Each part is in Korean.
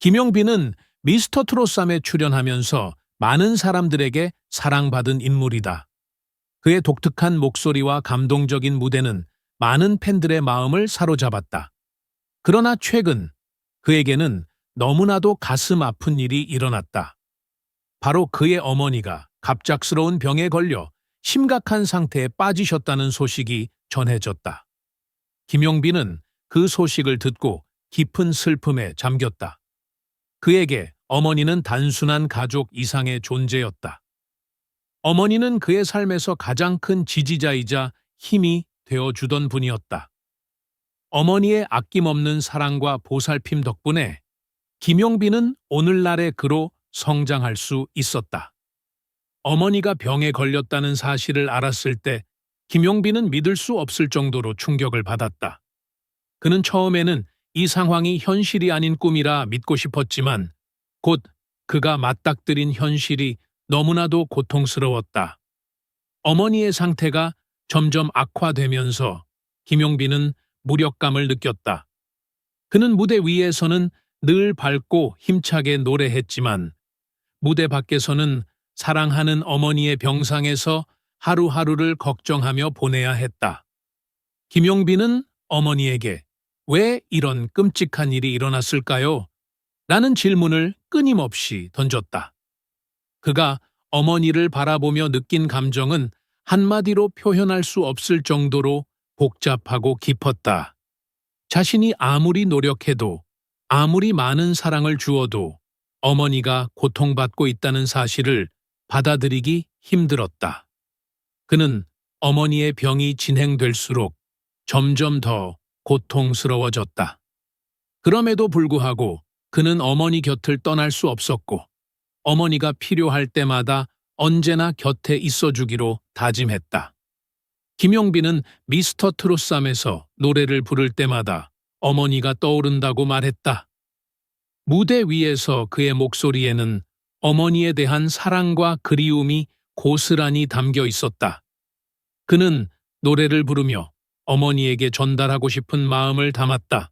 김용빈은 미스터 트롯삼에 출연하면서 많은 사람들에게 사랑받은 인물이다. 그의 독특한 목소리와 감동적인 무대는 많은 팬들의 마음을 사로잡았다. 그러나 최근 그에게는 너무나도 가슴 아픈 일이 일어났다. 바로 그의 어머니가 갑작스러운 병에 걸려 심각한 상태에 빠지셨다는 소식이 전해졌다. 김용빈은 그 소식을 듣고 깊은 슬픔에 잠겼다. 그에게 어머니는 단순한 가족 이상의 존재였다. 어머니는 그의 삶에서 가장 큰 지지자이자 힘이 되어주던 분이었다. 어머니의 아낌없는 사랑과 보살핌 덕분에 김용빈은 오늘날의 그로 성장할 수 있었다. 어머니가 병에 걸렸다는 사실을 알았을 때 김용빈은 믿을 수 없을 정도로 충격을 받았다. 그는 처음에는 이 상황이 현실이 아닌 꿈이라 믿고 싶었지만 곧 그가 맞닥뜨린 현실이 너무나도 고통스러웠다. 어머니의 상태가 점점 악화되면서 김용빈은 무력감을 느꼈다. 그는 무대 위에서는 늘 밝고 힘차게 노래했지만 무대 밖에서는 사랑하는 어머니의 병상에서 하루하루를 걱정하며 보내야 했다. 김용빈은 어머니에게 왜 이런 끔찍한 일이 일어났을까요? 라는 질문을 끊임없이 던졌다. 그가 어머니를 바라보며 느낀 감정은 한마디로 표현할 수 없을 정도로 복잡하고 깊었다. 자신이 아무리 노력해도 아무리 많은 사랑을 주어도 어머니가 고통받고 있다는 사실을 받아들이기 힘들었다. 그는 어머니의 병이 진행될수록 점점 더 고통스러워졌다. 그럼에도 불구하고 그는 어머니 곁을 떠날 수 없었고 어머니가 필요할 때마다 언제나 곁에 있어주기로 다짐했다. 김용빈은 미스터 트롯삼에서 노래를 부를 때마다 어머니가 떠오른다고 말했다. 무대 위에서 그의 목소리에는 어머니에 대한 사랑과 그리움이 고스란히 담겨 있었다. 그는 노래를 부르며 어머니에게 전달하고 싶은 마음을 담았다.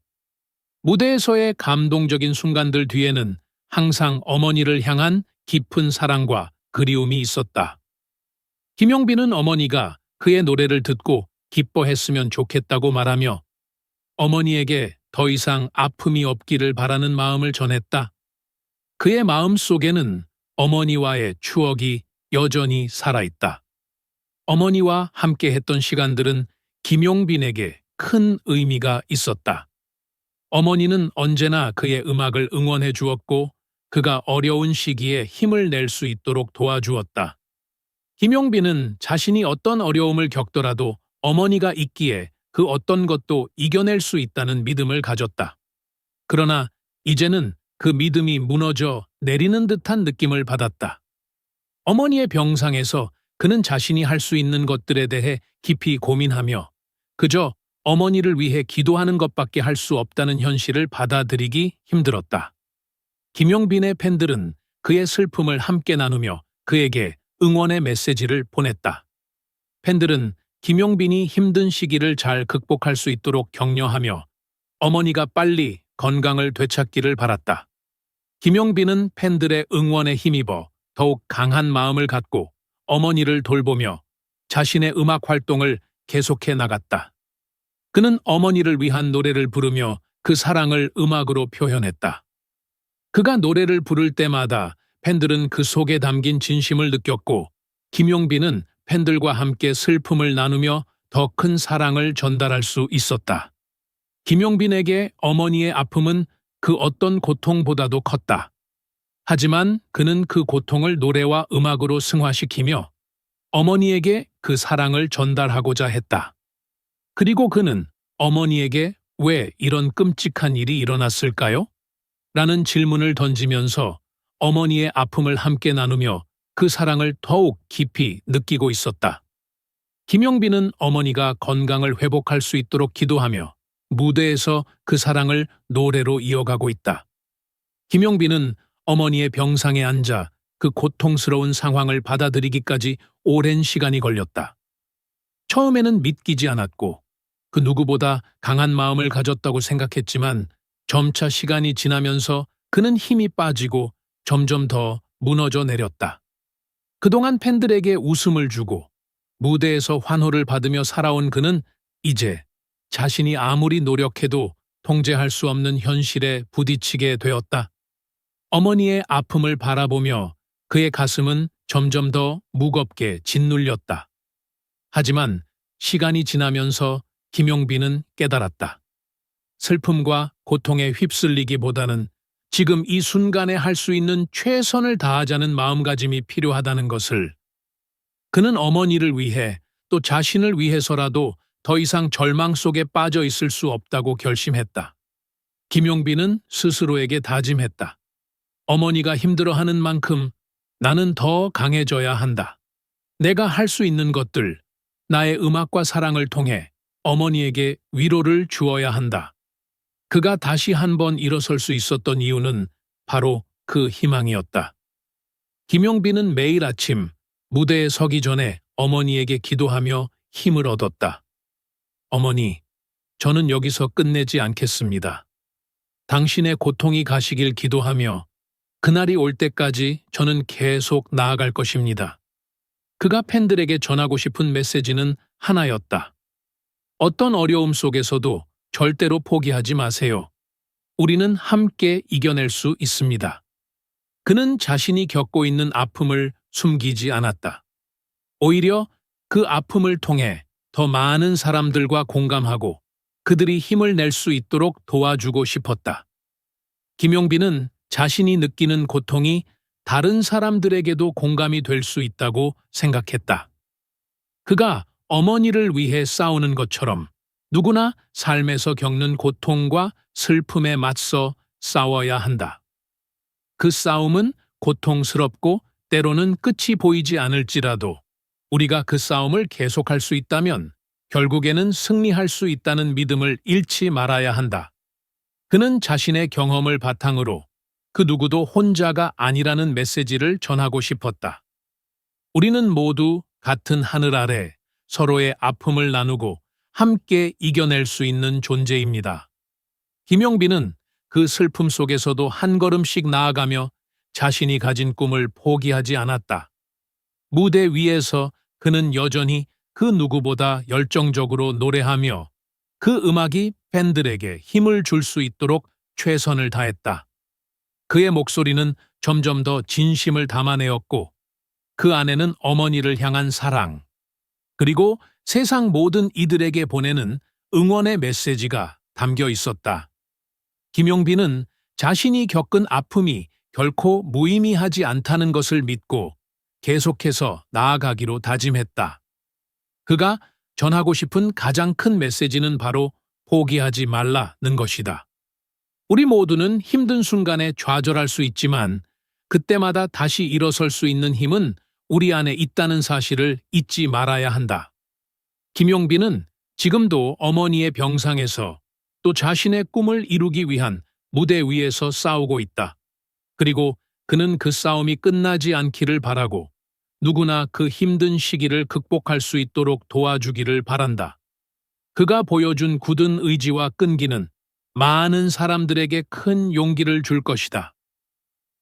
무대에서의 감동적인 순간들 뒤에는 항상 어머니를 향한 깊은 사랑과 그리움이 있었다. 김용빈은 어머니가 그의 노래를 듣고 기뻐했으면 좋겠다고 말하며 어머니에게 더 이상 아픔이 없기를 바라는 마음을 전했다. 그의 마음 속에는 어머니와의 추억이 여전히 살아있다. 어머니와 함께했던 시간들은 김용빈에게 큰 의미가 있었다. 어머니는 언제나 그의 음악을 응원해 주었고 그가 어려운 시기에 힘을 낼 수 있도록 도와주었다. 김용빈은 자신이 어떤 어려움을 겪더라도 어머니가 있기에 그 어떤 것도 이겨낼 수 있다는 믿음을 가졌다. 그러나 이제는 그 믿음이 무너져 내리는 듯한 느낌을 받았다. 어머니의 병상에서 그는 자신이 할 수 있는 것들에 대해 깊이 고민하며 그저 어머니를 위해 기도하는 것밖에 할 수 없다는 현실을 받아들이기 힘들었다. 김용빈의 팬들은 그의 슬픔을 함께 나누며 그에게 응원의 메시지를 보냈다. 팬들은 김용빈이 힘든 시기를 잘 극복할 수 있도록 격려하며 어머니가 빨리 건강을 되찾기를 바랐다. 김용빈은 팬들의 응원에 힘입어 더욱 강한 마음을 갖고 어머니를 돌보며 자신의 음악 활동을 계속해 나갔다. 그는 어머니를 위한 노래를 부르며 그 사랑을 음악으로 표현했다. 그가 노래를 부를 때마다 팬들은 그 속에 담긴 진심을 느꼈고 김용빈은 팬들과 함께 슬픔을 나누며 더 큰 사랑을 전달할 수 있었다. 김용빈에게 어머니의 아픔은 그 어떤 고통보다도 컸다. 하지만 그는 그 고통을 노래와 음악으로 승화시키며 어머니에게 그 사랑을 전달하고자 했다. 그리고 그는 어머니에게 왜 이런 끔찍한 일이 일어났을까요? 라는 질문을 던지면서 어머니의 아픔을 함께 나누며 그 사랑을 더욱 깊이 느끼고 있었다. 김용빈은 어머니가 건강을 회복할 수 있도록 기도하며 무대에서 그 사랑을 노래로 이어가고 있다. 김용빈은 어머니의 병상에 앉아 그 고통스러운 상황을 받아들이기까지 오랜 시간이 걸렸다. 처음에는 믿기지 않았고 그 누구보다 강한 마음을 가졌다고 생각했지만 점차 시간이 지나면서 그는 힘이 빠지고 점점 더 무너져 내렸다. 그동안 팬들에게 웃음을 주고 무대에서 환호를 받으며 살아온 그는 이제 자신이 아무리 노력해도 통제할 수 없는 현실에 부딪히게 되었다. 어머니의 아픔을 바라보며 그의 가슴은 점점 더 무겁게 짓눌렸다. 하지만 시간이 지나면서 김용빈은 깨달았다. 슬픔과 고통에 휩쓸리기보다는 지금 이 순간에 할 수 있는 최선을 다하자는 마음가짐이 필요하다는 것을. 그는 어머니를 위해 또 자신을 위해서라도 더 이상 절망 속에 빠져 있을 수 없다고 결심했다. 김용빈은 스스로에게 다짐했다. 어머니가 힘들어하는 만큼 나는 더 강해져야 한다. 내가 할 수 있는 것들, 나의 음악과 사랑을 통해 어머니에게 위로를 주어야 한다. 그가 다시 한번 일어설 수 있었던 이유는 바로 그 희망이었다. 김용빈은 매일 아침 무대에 서기 전에 어머니에게 기도하며 힘을 얻었다. 어머니, 저는 여기서 끝내지 않겠습니다. 당신의 고통이 가시길 기도하며 그날이 올 때까지 저는 계속 나아갈 것입니다. 그가 팬들에게 전하고 싶은 메시지는 하나였다. 어떤 어려움 속에서도 절대로 포기하지 마세요. 우리는 함께 이겨낼 수 있습니다. 그는 자신이 겪고 있는 아픔을 숨기지 않았다. 오히려 그 아픔을 통해 더 많은 사람들과 공감하고 그들이 힘을 낼 수 있도록 도와주고 싶었다. 김용빈은 자신이 느끼는 고통이 다른 사람들에게도 공감이 될 수 있다고 생각했다. 그가 어머니를 위해 싸우는 것처럼 누구나 삶에서 겪는 고통과 슬픔에 맞서 싸워야 한다. 그 싸움은 고통스럽고 때로는 끝이 보이지 않을지라도 우리가 그 싸움을 계속할 수 있다면 결국에는 승리할 수 있다는 믿음을 잃지 말아야 한다. 그는 자신의 경험을 바탕으로 그 누구도 혼자가 아니라는 메시지를 전하고 싶었다. 우리는 모두 같은 하늘 아래 서로의 아픔을 나누고 함께 이겨낼 수 있는 존재입니다. 김용빈은 그 슬픔 속에서도 한 걸음씩 나아가며 자신이 가진 꿈을 포기하지 않았다. 무대 위에서 그는 여전히 그 누구보다 열정적으로 노래하며 그 음악이 팬들에게 힘을 줄 수 있도록 최선을 다했다. 그의 목소리는 점점 더 진심을 담아내었고 그 안에는 어머니를 향한 사랑, 그리고 세상 모든 이들에게 보내는 응원의 메시지가 담겨 있었다. 김용빈은 자신이 겪은 아픔이 결코 무의미하지 않다는 것을 믿고 계속해서 나아가기로 다짐했다. 그가 전하고 싶은 가장 큰 메시지는 바로 포기하지 말라는 것이다. 우리 모두는 힘든 순간에 좌절할 수 있지만 그때마다 다시 일어설 수 있는 힘은 우리 안에 있다는 사실을 잊지 말아야 한다. 김용빈은 지금도 어머니의 병상에서 또 자신의 꿈을 이루기 위한 무대 위에서 싸우고 있다. 그리고 그는 그 싸움이 끝나지 않기를 바라고 누구나 그 힘든 시기를 극복할 수 있도록 도와주기를 바란다. 그가 보여준 굳은 의지와 끈기는 많은 사람들에게 큰 용기를 줄 것이다.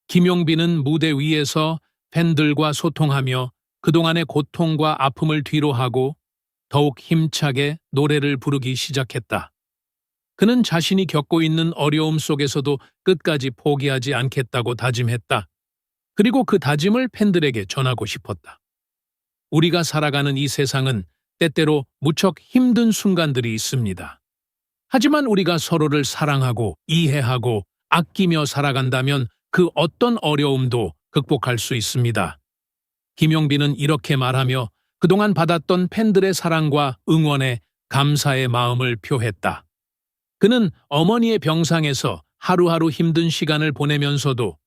김용빈은 무대 위에서 팬들과 소통하며 그동안의 고통과 아픔을 뒤로하고 더욱 힘차게 노래를 부르기 시작했다. 그는 자신이 겪고 있는 어려움 속에서도 끝까지 포기하지 않겠다고 다짐했다. 그리고 그 다짐을 팬들에게 전하고 싶었다. 우리가 살아가는 이 세상은 때때로 무척 힘든 순간들이 있습니다. 하지만 우리가 서로를 사랑하고 이해하고 아끼며 살아간다면 그 어떤 어려움도 극복할 수 있습니다. 김용빈은 이렇게 말하며 그동안 받았던 팬들의 사랑과 응원에 감사의 마음을 표했다. 그는 어머니의 병상에서 하루하루 힘든 시간을 보내면서도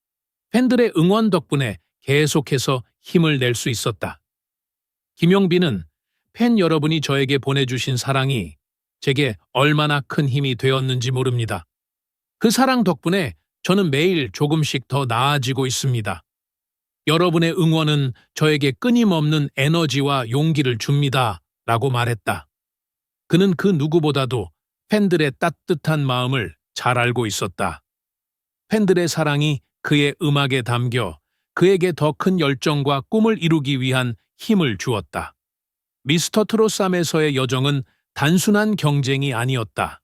팬들의 응원 덕분에 계속해서 힘을 낼 수 있었다. 김용빈은 팬 여러분이 저에게 보내주신 사랑이 제게 얼마나 큰 힘이 되었는지 모릅니다. 그 사랑 덕분에 저는 매일 조금씩 더 나아지고 있습니다. 여러분의 응원은 저에게 끊임없는 에너지와 용기를 줍니다. 라고 말했다. 그는 그 누구보다도 팬들의 따뜻한 마음을 잘 알고 있었다. 팬들의 사랑이 그의 음악에 담겨 그에게 더 큰 열정과 꿈을 이루기 위한 힘을 주었다. 미스터 트롯 쌈에서의 여정은 단순한 경쟁이 아니었다.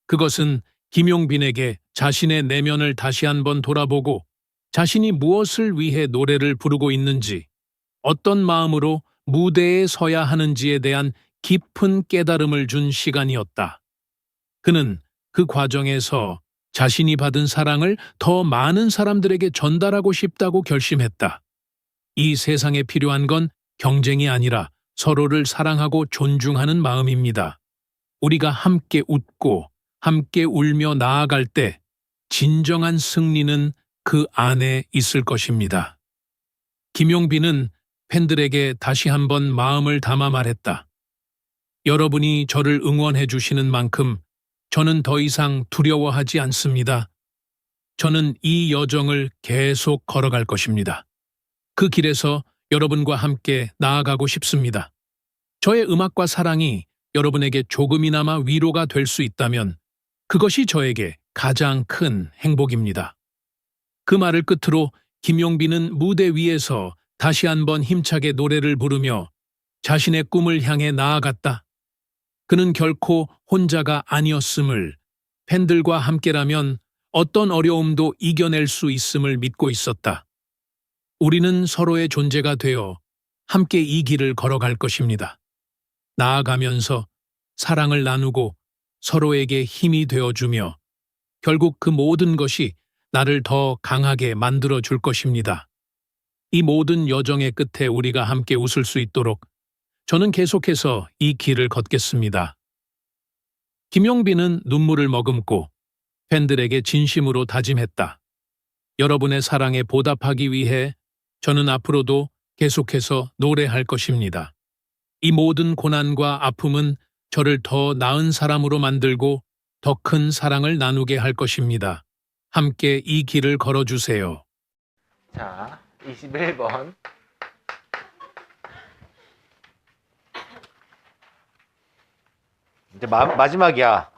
그것은 김용빈에게 자신의 내면을 다시 한번 돌아보고 자신이 무엇을 위해 노래를 부르고 있는지, 어떤 마음으로 무대에 서야 하는지에 대한 깊은 깨달음을 준 시간이었다. 그는 그 과정에서 자신이 받은 사랑을 더 많은 사람들에게 전달하고 싶다고 결심했다. 이 세상에 필요한 건 경쟁이 아니라 서로를 사랑하고 존중하는 마음입니다. 우리가 함께 웃고 함께 울며 나아갈 때 진정한 승리는 그 안에 있을 것입니다. 김용빈은 팬들에게 다시 한번 마음을 담아 말했다. 여러분이 저를 응원해 주시는 만큼 저는 더 이상 두려워하지 않습니다. 저는 이 여정을 계속 걸어갈 것입니다. 그 길에서 여러분과 함께 나아가고 싶습니다. 저의 음악과 사랑이 여러분에게 조금이나마 위로가 될 수 있다면 그것이 저에게 가장 큰 행복입니다. 그 말을 끝으로 김용빈은 무대 위에서 다시 한번 힘차게 노래를 부르며 자신의 꿈을 향해 나아갔다. 그는 결코 혼자가 아니었음을, 팬들과 함께라면 어떤 어려움도 이겨낼 수 있음을 믿고 있었다. 우리는 서로의 존재가 되어 함께 이 길을 걸어갈 것입니다. 나아가면서 사랑을 나누고 서로에게 힘이 되어주며 결국 그 모든 것이 나를 더 강하게 만들어 줄 것입니다. 이 모든 여정의 끝에 우리가 함께 웃을 수 있도록 저는 계속해서 이 길을 걷겠습니다. 김용빈은 눈물을 머금고 팬들에게 진심으로 다짐했다. 여러분의 사랑에 보답하기 위해 저는 앞으로도 계속해서 노래할 것입니다. 이 모든 고난과 아픔은 저를 더 나은 사람으로 만들고 더 큰 사랑을 나누게 할 것입니다. 함께 이 길을 걸어주세요. 자, 21번. 이제 마지막이야.